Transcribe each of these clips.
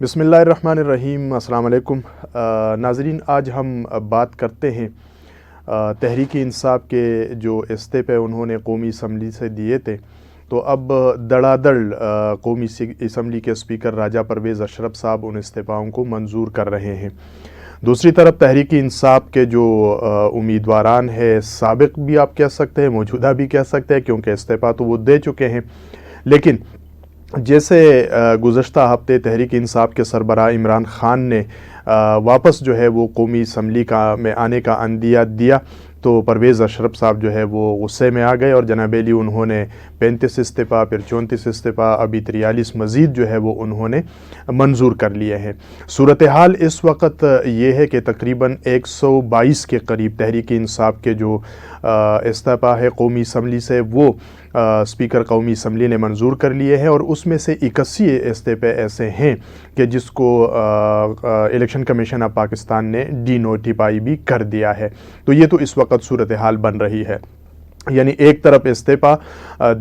بسم اللہ الرحمن الرحیم۔ السلام علیکم ناظرین، آج ہم بات کرتے ہیں تحریک انصاف کے جو استعفے انہوں نے قومی اسمبلی سے دیے تھے، تو اب دڑا دڑ قومی اسمبلی کے اسپیکر راجہ پرویز اشرف صاحب ان استعفاؤں کو منظور کر رہے ہیں۔ دوسری طرف تحریک انصاف کے جو امیدواران ہیں، سابق بھی آپ کہہ سکتے ہیں، موجودہ بھی کہہ سکتے ہیں، کیونکہ استعفا تو وہ دے چکے ہیں، لیکن جیسے گزشتہ ہفتے تحریک انصاف کے سربراہ عمران خان نے واپس جو ہے وہ قومی اسمبلی میں آنے کا عندیہ دیا، تو پرویز اشرف صاحب جو ہے وہ غصے میں آ گئے اور جناب علی انہوں نے 35 استعفیٰ، پھر 34 استعفیٰ، ابھی 43 مزید جو ہے وہ انہوں نے منظور کر لیے ہیں۔ صورتحال اس وقت یہ ہے کہ تقریباً 122 کے قریب تحریک انصاف کے جو استعفیٰ ہے قومی اسمبلی سے، وہ اسپیکر قومی اسمبلی نے منظور کر لیے ہیں، اور اس میں سے 81 استعفے ایسے ہیں کہ جس کو الیکشن کمیشن آف پاکستان نے ڈی نوٹیفائی بھی کر دیا ہے۔ تو یہ تو اس وقت صورتحال بن رہی ہے، یعنی ایک طرف استعفیٰ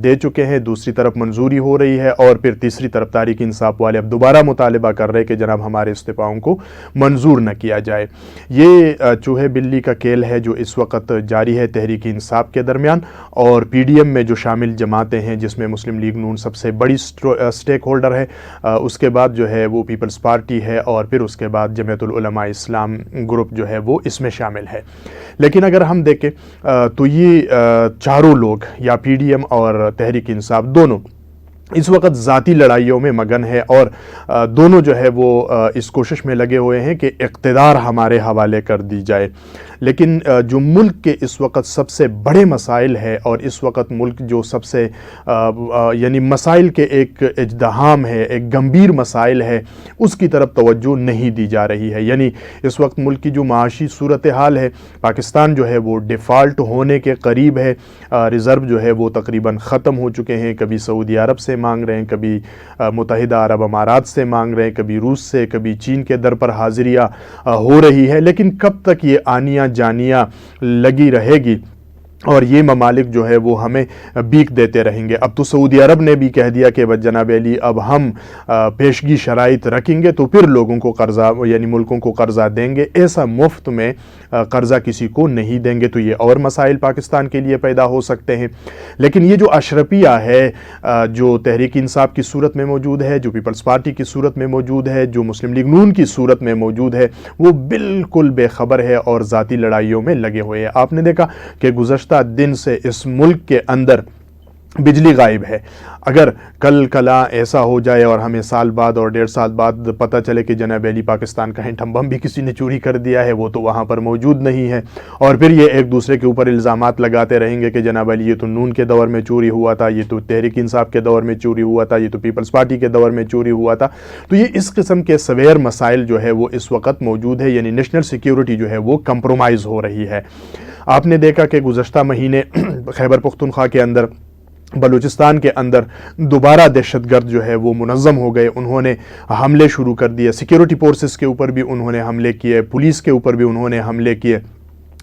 دے چکے ہیں، دوسری طرف منظوری ہو رہی ہے، اور پھر تیسری طرف تحریک انصاف والے اب دوبارہ مطالبہ کر رہے کہ جناب ہمارے استعفاؤں کو منظور نہ کیا جائے۔ یہ چوہے بلی کا کھیل ہے جو اس وقت جاری ہے تحریک انصاف کے درمیان اور پی ڈی ایم میں جو شامل جماعتیں ہیں، جس میں مسلم لیگ نون سب سے بڑی سٹیک ہولڈر ہے، اس کے بعد جو ہے وہ پیپلز پارٹی ہے، اور پھر اس کے بعد جمعیت العلماء اسلام گروپ جو ہے وہ اس میں شامل ہے۔ لیکن اگر ہم دیکھیں تو یہ چاروں لوگ، یا پی ڈی ایم اور تحریک انصاف، دونوں اس وقت ذاتی لڑائیوں میں مگن ہے، اور دونوں جو ہے وہ اس کوشش میں لگے ہوئے ہیں کہ اقتدار ہمارے حوالے کر دی جائے۔ لیکن جو ملک کے اس وقت سب سے بڑے مسائل ہے، اور اس وقت ملک جو سب سے یعنی مسائل کے ایک ازدحام ہے، ایک گمبھیر مسائل ہے، اس کی طرف توجہ نہیں دی جا رہی ہے۔ یعنی اس وقت ملک کی جو معاشی صورتحال ہے، پاکستان جو ہے وہ ڈیفالٹ ہونے کے قریب ہے، ریزرو جو ہے وہ تقریباً ختم ہو چکے ہیں، کبھی سعودی عرب سے مانگ رہے ہیں، کبھی متحدہ عرب امارات سے مانگ رہے ہیں، کبھی روس سے، کبھی چین کے در پر حاضریاں ہو رہی ہے، لیکن کب تک یہ آنیاں جانیاں لگی رہے گی اور یہ ممالک جو ہے وہ ہمیں بیک دیتے رہیں گے؟ اب تو سعودی عرب نے بھی کہہ دیا کہ جناب علی اب ہم پیشگی شرائط رکھیں گے تو پھر لوگوں کو قرضہ یعنی ملکوں کو قرضہ دیں گے، ایسا مفت میں قرضہ کسی کو نہیں دیں گے، تو یہ اور مسائل پاکستان کے لیے پیدا ہو سکتے ہیں۔ لیکن یہ جو اشرفیہ ہے، جو تحریک انصاف کی صورت میں موجود ہے، جو پیپلز پارٹی کی صورت میں موجود ہے، جو مسلم لیگ نون کی صورت میں موجود ہے، وہ بالکل بے خبر ہے اور ذاتی لڑائیوں میں لگے ہوئے ہیں۔ آپ نے دیکھا کہ گزشتہ دن سے اس ملک کے اندر بجلی غائب ہے۔ اگر کل کلا ایسا ہو جائے اور ہمیں سال بعد اور 1.5 سال بعد پتہ چلے کہ جناب علی پاکستان کا ہینڈ بم بھی کسی نے چوری کر دیا ہے، وہ تو وہاں پر موجود نہیں ہے، اور پھر یہ ایک دوسرے کے اوپر الزامات لگاتے رہیں گے کہ جناب علی یہ تو نون کے دور میں چوری ہوا تھا، یہ تو تحریک انصاف کے دور میں چوری ہوا تھا، یہ تو پیپلز پارٹی کے دور میں چوری ہوا تھا۔ تو یہ اس قسم کے سویر مسائل جو ہے وہ اس وقت موجود ہے، یعنی نیشنل سیکیورٹی جو ہے وہ کمپرومائز ہو رہی ہے۔ آپ نے دیکھا کہ گزشتہ مہینے خیبر پختونخوا کے اندر، بلوچستان کے اندر دوبارہ دہشت گرد جو ہے وہ منظم ہو گئے، انہوں نے حملے شروع کر دیے، سیکیورٹی فورسز کے اوپر بھی انہوں نے حملے کیے، پولیس کے اوپر بھی انہوں نے حملے کیے۔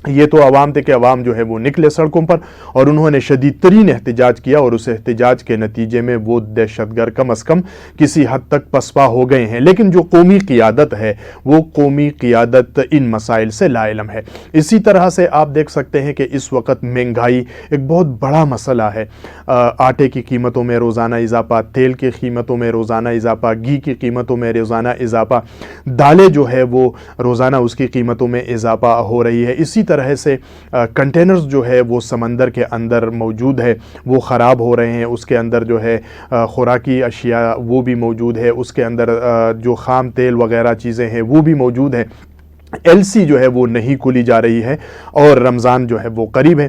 یہ تو عوام تھے کہ عوام جو ہے وہ نکلے سڑکوں پر اور انہوں نے شدید ترین احتجاج کیا، اور اس احتجاج کے نتیجے میں وہ دہشت گرد کم از کم کسی حد تک پسپا ہو گئے ہیں۔ لیکن جو قومی قیادت ہے، وہ قومی قیادت ان مسائل سے لا علم ہے۔ اسی طرح سے آپ دیکھ سکتے ہیں کہ اس وقت مہنگائی ایک بہت بڑا مسئلہ ہے۔ آٹے کی قیمتوں میں روزانہ اضافہ، تیل کی قیمتوں میں روزانہ اضافہ، گھی کی قیمتوں میں روزانہ اضافہ، دالیں جو ہے وہ روزانہ اس کی قیمتوں میں اضافہ ہو رہی ہے۔ اسی طرح سے کنٹینرز جو ہے وہ سمندر کے اندر موجود ہے، وہ خراب ہو رہے ہیں، اس کے اندر جو ہے خوراکی اشیاء وہ بھی موجود ہے، اس کے اندر جو خام تیل وغیرہ چیزیں ہیں وہ بھی موجود ہیں۔ ایل سی جو ہے وہ نہیں کھولی جا رہی ہے، اور رمضان جو ہے وہ قریب ہے۔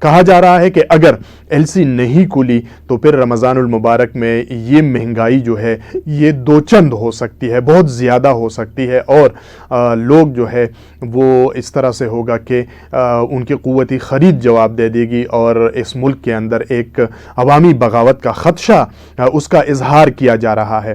کہا جا رہا ہے کہ اگر ایل سی نہیں کھلی تو پھر رمضان المبارک میں یہ مہنگائی جو ہے یہ دو چند ہو سکتی ہے، بہت زیادہ ہو سکتی ہے، اور لوگ جو ہے وہ اس طرح سے ہوگا کہ ان کی قوتی خرید جواب دے دے گی، اور اس ملک کے اندر ایک عوامی بغاوت کا خدشہ اس کا اظہار کیا جا رہا ہے۔